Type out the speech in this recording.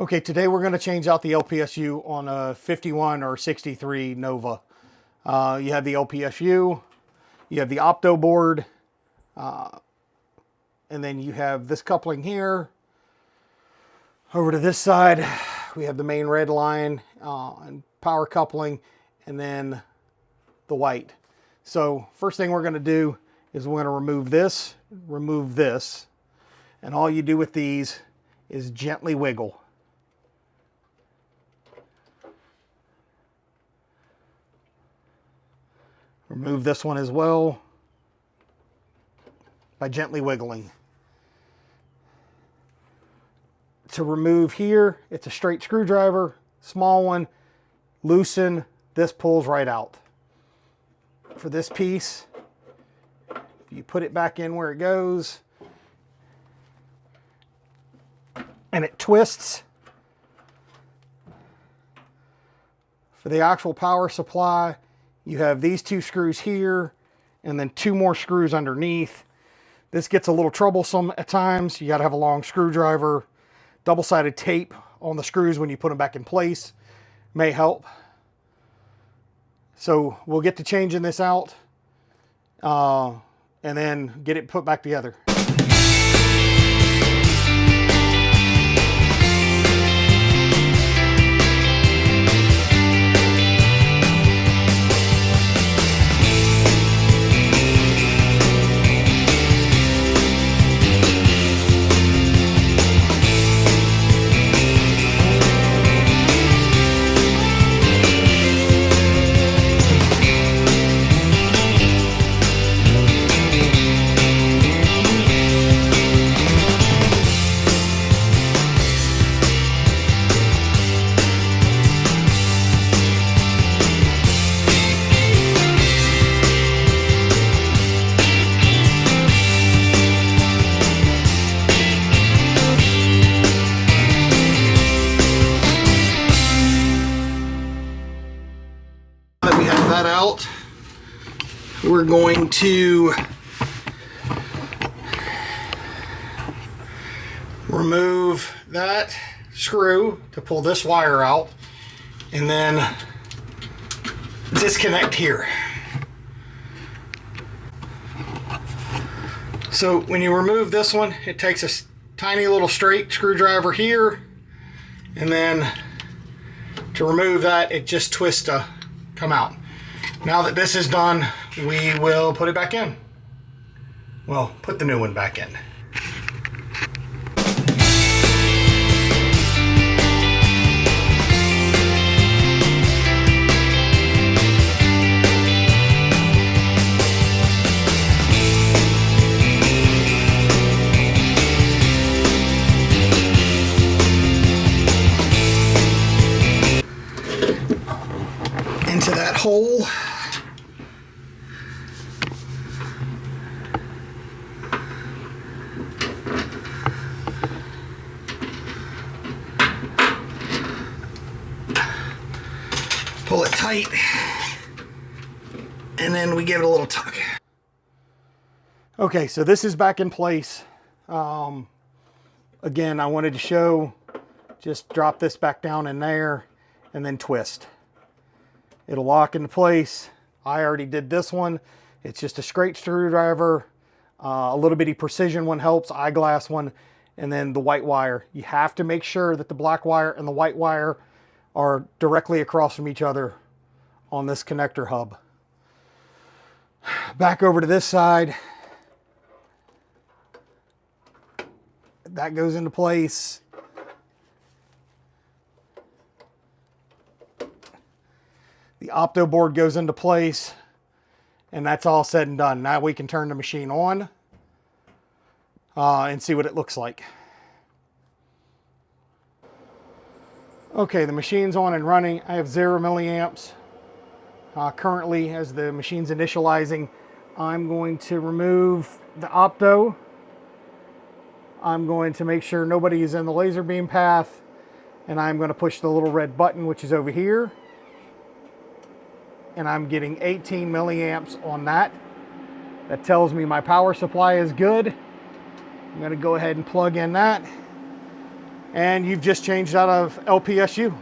Okay, today we're going to change out the LPSU on a 51 or 63 Nova. You have the LPSU, you have the opto board, and then you have this coupling here. Over to this side, we have the main red line and power coupling, and then the white. So first thing we're going to do is we're going to remove this, and all you do with these is gently wiggle. Remove this one as well by gently wiggling. To remove here, it's a straight screwdriver, small one, loosen, this pulls right out. For this piece, you put it back in where it goes, and it twists. For the actual power supply, you have these two screws here, and then two more screws underneath. This gets a little troublesome at times. You gotta have a long screwdriver. Double-sided tape on the screws when you put them back in place may help. So we'll get to changing this out and then get it put back together. That we have that out, we're going to remove that screw to pull this wire out and then disconnect here. So when you remove this one, it takes a tiny little straight screwdriver here, and then to remove that, it just twists to come out. Now that this is done, we will put it back in. Well, put the new one back in. Into that hole. Pull it tight, and then we give it a little tug. Okay, so this is back in place. Again, I wanted to show, just drop this back down in there and then twist. It'll lock into place. I already did this one. It's just a straight screwdriver. A little bitty precision one helps, eyeglass one, and then the white wire. You have to make sure that the black wire and the white wire are directly across from each other on this connector hub. Back over to this side. That goes into place. The opto board goes into place, and that's all said and done. Now we can turn the machine on and see what it looks like. Okay, the machine's on and running. I have 0 milliamps. Currently, as the machine's initializing, I'm going to remove the opto. I'm going to make sure nobody is in the laser beam path, and I'm going to push the little red button, which is over here. And I'm getting 18 milliamps on that. That tells me my power supply is good. I'm going to go ahead and plug in that. and you've just changed out of LPSU.